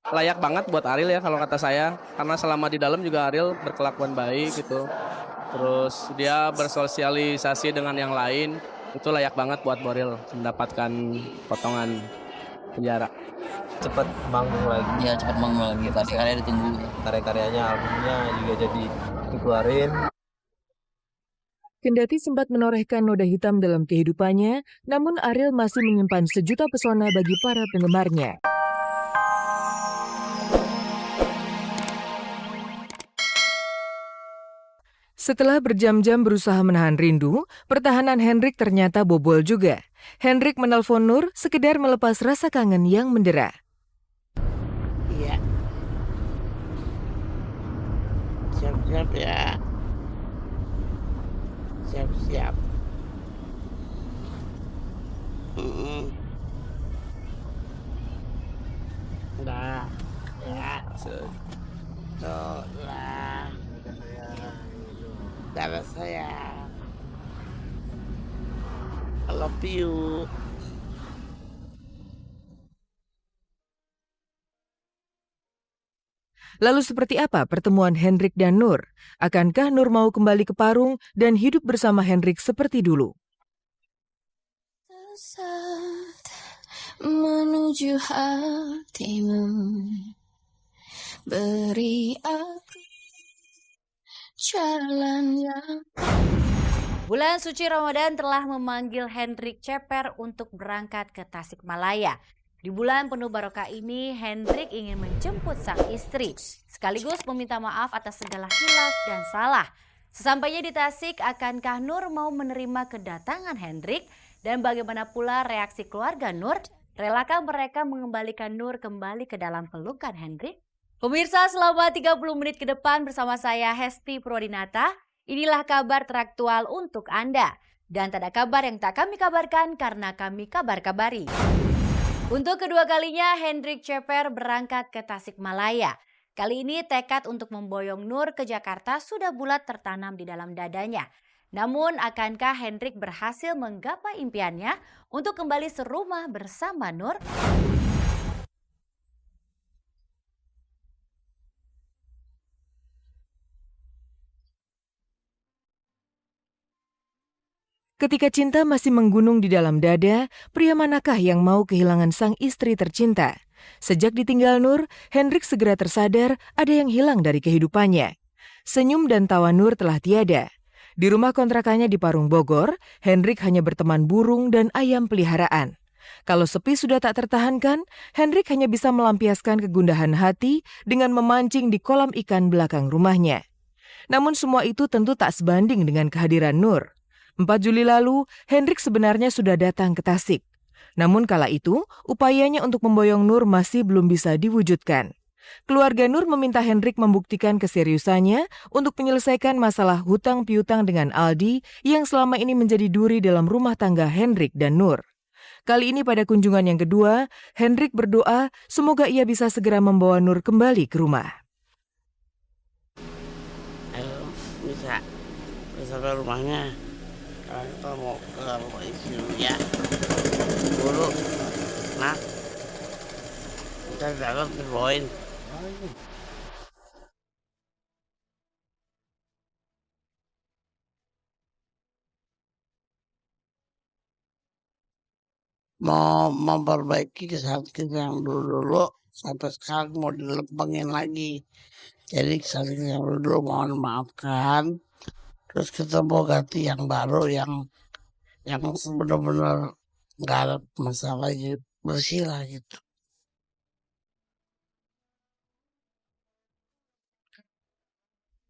layak banget buat Ariel ya kalau kata saya. Karena selama di dalam juga Ariel berkelakuan baik gitu. Terus dia bersosialisasi dengan yang lain. Itu layak banget buat Boril mendapatkan potongan penjara. Cepat manggung lagi. Iya, cepat manggung lagi. Karya-karya ditunggu. Karya-karyanya, albumnya juga jadi dikeluarin. Kendati sempat menorehkan noda hitam dalam kehidupannya, namun Ariel masih menyimpan sejuta pesona bagi para penggemarnya. Setelah berjam-jam berusaha menahan rindu, pertahanan Hendrik ternyata bobol juga. Hendrik menelpon Nur sekedar melepas rasa kangen yang mendera. Iya. Siap-siap ya. Siap-siap. Udah. Ya. Tuh lah. Darah saya. I love you. Lalu seperti apa pertemuan Hendrik dan Nur? Akankah Nur mau kembali ke Parung dan hidup bersama Hendrik seperti dulu? Saat menuju hatimu, beri aku jalan yang... Bulan suci Ramadan telah memanggil Hendrik Ceper untuk berangkat ke Tasikmalaya. Di bulan penuh barokah ini, Hendrik ingin menjemput sang istri, sekaligus meminta maaf atas segala hilaf dan salah. Sesampainya di Tasik, akankah Nur mau menerima kedatangan Hendrik? Dan bagaimana pula reaksi keluarga Nur? Relakah mereka mengembalikan Nur kembali ke dalam pelukan Hendrik? Pemirsa, selama 30 menit ke depan bersama saya Hesti Purwadinata, inilah kabar teraktual untuk Anda. Dan tak ada kabar yang tak kami kabarkan karena kami kabar-kabari. Untuk kedua kalinya, Hendrik Ceper berangkat ke Tasikmalaya. Kali ini tekad untuk memboyong Nur ke Jakarta sudah bulat tertanam di dalam dadanya. Namun, akankah Hendrik berhasil menggapai impiannya untuk kembali serumah bersama Nur? Ketika cinta masih menggunung di dalam dada, pria manakah yang mau kehilangan sang istri tercinta? Sejak ditinggal Nur, Hendrik segera tersadar ada yang hilang dari kehidupannya. Senyum dan tawa Nur telah tiada. Di rumah kontrakannya di Parung Bogor, Hendrik hanya berteman burung dan ayam peliharaan. Kalau sepi sudah tak tertahankan, Hendrik hanya bisa melampiaskan kegundahan hati dengan memancing di kolam ikan belakang rumahnya. Namun semua itu tentu tak sebanding dengan kehadiran Nur. 4 Juli lalu, Hendrik sebenarnya sudah datang ke Tasik. Namun kala itu, upayanya untuk memboyong Nur masih belum bisa diwujudkan. Keluarga Nur meminta Hendrik membuktikan keseriusannya untuk menyelesaikan masalah hutang piutang dengan Aldi yang selama ini menjadi duri dalam rumah tangga Hendrik dan Nur. Kali ini pada kunjungan yang kedua, Hendrik berdoa semoga ia bisa segera membawa Nur kembali ke rumah. Ayo, bisa sampai rumahnya. Sekarang kita mau ke rumah istri dulu ya. Dulu, nah, kita dalam dibawain. Mau memperbaiki kesalahan kita yang dulu sampai sekarang mau dilempengin lagi. Jadi kesalahan yang dulu mohon maafkan. Terus kita mau ganti yang baru yang benar-benar nggak ada masalah gitu, bersih lah gitu.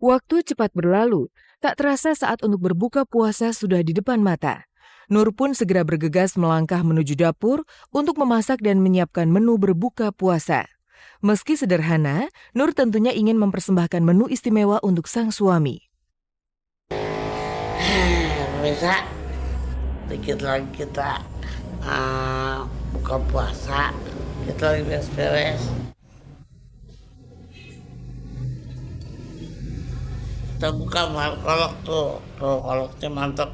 Waktu cepat berlalu, tak terasa saat untuk berbuka puasa sudah di depan mata. Nur pun segera bergegas melangkah menuju dapur untuk memasak dan menyiapkan menu berbuka puasa. Meski sederhana, Nur tentunya ingin mempersembahkan menu istimewa untuk sang suami. Bisa dikit lagi kita buka puasa, kita lagi beres-beres. Kita buka kolok tuh koloknya mantap.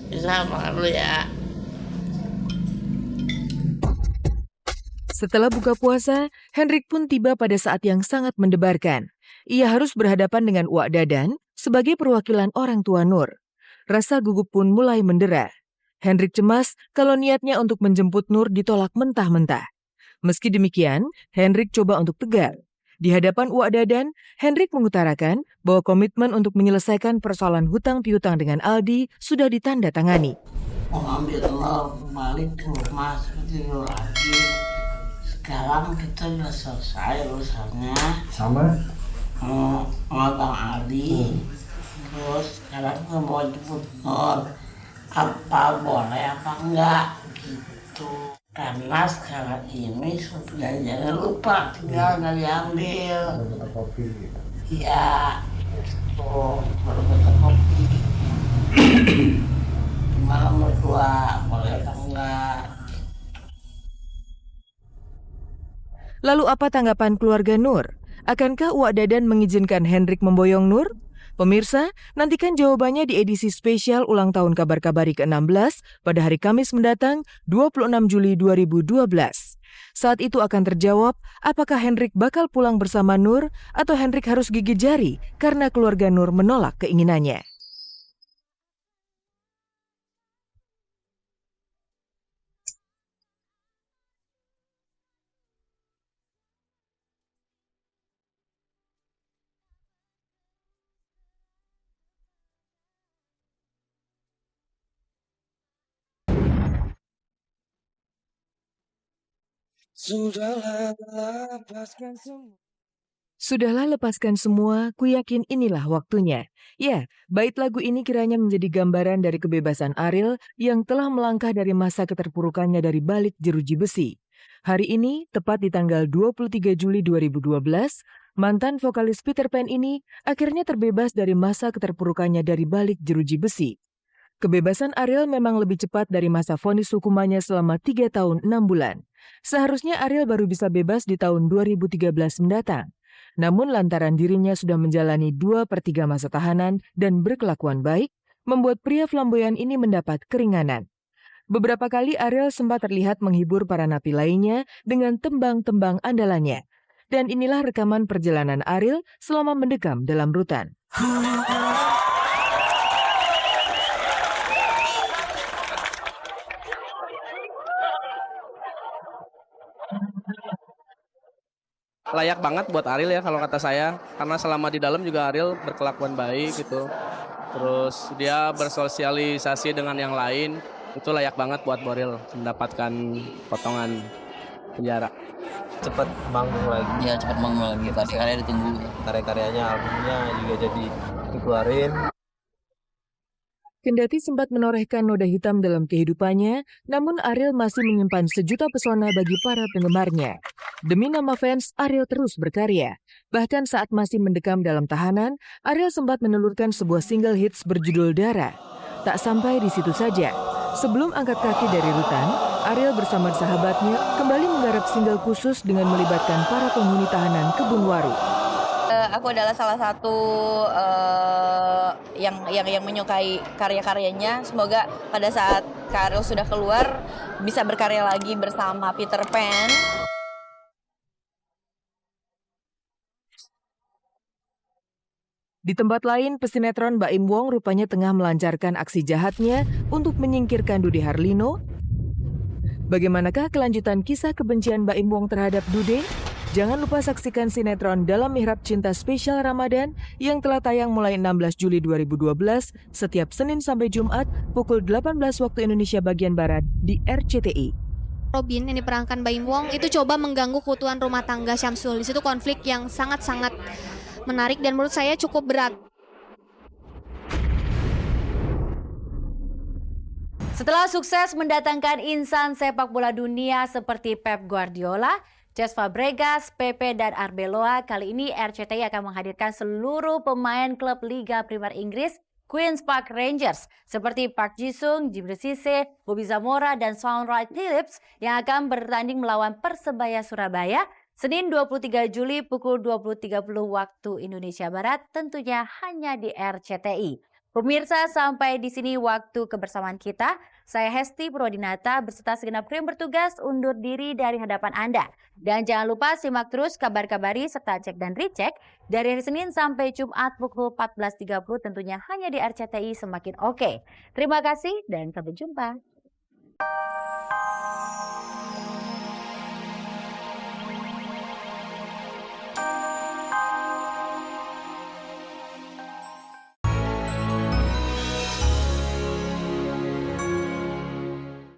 Bisa makan dulu ya. Setelah buka puasa, Hendrik pun tiba pada saat yang sangat mendebarkan. Ia harus berhadapan dengan Uwak Dadan sebagai perwakilan orang tua Nur. Rasa gugup pun mulai mendera. Hendrik cemas kalau niatnya untuk menjemput Nur ditolak mentah-mentah. Meski demikian, Hendrik coba untuk tegar. Di hadapan Uwak Dadan, Hendrik mengutarakan bahwa komitmen untuk menyelesaikan persoalan hutang piutang dengan Aldi sudah ditandatangani. Mau ambil Nur balik ke rumah seperti dulu lagi. Sekarang kita udah selesai urusannya Sama? sama Bang Aldi. Terus sekarang kita mau jemput Nur. Apa boleh apa enggak gitu. Karena sekarang ini sudah jangan lupa tinggal nggak diambil. Iya, tuh baru dapat kopi. Gimana berdua, boleh apa enggak? Lalu apa tanggapan keluarga Nur? Akankah Uwak Dadan mengizinkan Hendrik memboyong Nur? Pemirsa, nantikan jawabannya di edisi spesial ulang tahun Kabar Kabari ke-16 pada hari Kamis mendatang 26 Juli 2012. Saat itu akan terjawab apakah Hendrik bakal pulang bersama Nur atau Hendrik harus gigit jari karena keluarga Nur menolak keinginannya. Sudahlah lepaskan semua, ku yakin inilah waktunya. Ya, bait lagu ini kiranya menjadi gambaran dari kebebasan Ariel yang telah melangkah dari masa keterpurukannya dari balik jeruji besi. Hari ini, tepat di tanggal 23 Juli 2012, mantan vokalis Peter Pan ini akhirnya terbebas dari masa keterpurukannya dari balik jeruji besi. Kebebasan Ariel memang lebih cepat dari masa vonis hukumannya selama 3 tahun 6 bulan. Seharusnya Ariel baru bisa bebas di tahun 2013 mendatang. Namun lantaran dirinya sudah menjalani 2/3 masa tahanan dan berkelakuan baik, membuat pria flamboyan ini mendapat keringanan. Beberapa kali Ariel sempat terlihat menghibur para napi lainnya dengan tembang-tembang andalannya. Dan inilah rekaman perjalanan Ariel selama mendekam dalam rutan. Layak banget buat Ariel ya kalau kata saya, karena selama di dalam juga Ariel berkelakuan baik gitu. Terus dia bersosialisasi dengan yang lain, itu layak banget buat Boril mendapatkan potongan penjara. Cepat manggung lagi. Ya cepat manggung lagi, karya-karya ditunggu. Karya-karyanya, albumnya juga jadi dikeluarin. Kendati sempat menorehkan noda hitam dalam kehidupannya, namun Ariel masih menyimpan sejuta pesona bagi para penggemarnya. Demi nama fans, Ariel terus berkarya. Bahkan saat masih mendekam dalam tahanan, Ariel sempat menelurkan sebuah single hits berjudul Dara. Tak sampai di situ saja. Sebelum angkat kaki dari rutan, Ariel bersama sahabatnya kembali menggarap single khusus dengan melibatkan para penghuni tahanan Kebun Waru. Aku adalah salah satu yang menyukai karya-karyanya. Semoga pada saat Ariel sudah keluar bisa berkarya lagi bersama Peter Pan. Di tempat lain, pesinetron Baim Wong rupanya tengah melancarkan aksi jahatnya untuk menyingkirkan Dude Harlino. Bagaimanakah kelanjutan kisah kebencian Baim Wong terhadap Dude? Jangan lupa saksikan sinetron Dalam Mihrab Cinta spesial Ramadan yang telah tayang mulai 16 Juli 2012 setiap Senin sampai Jumat pukul 18 waktu Indonesia bagian Barat di RCTI. Robin yang diperankan Baim Wong itu coba mengganggu keutuhan rumah tangga Syamsul. Di situ konflik yang sangat-sangat menarik dan menurut saya cukup berat. Setelah sukses mendatangkan insan sepak bola dunia seperti Pep Guardiola, Cesc Fabregas, Pepe, dan Arbeloa, kali ini RCTI akan menghadirkan seluruh pemain klub Liga Primer Inggris, Queen's Park Rangers, seperti Park Ji-sung, Djibril Cissé, Bobby Zamora, dan Shaun Wright-Phillips yang akan bertanding melawan Persebaya Surabaya, Senin 23 Juli pukul 20.30 waktu Indonesia Barat, tentunya hanya di RCTI. Pemirsa, sampai di sini waktu kebersamaan kita. Saya Hesti Purwodinata beserta segenap kru yang bertugas undur diri dari hadapan Anda. Dan jangan lupa simak terus kabar-kabari serta cek dan recheck dari hari Senin sampai Jumat pukul 14.30 tentunya hanya di RCTI Semakin Oke. Terima kasih dan sampai jumpa.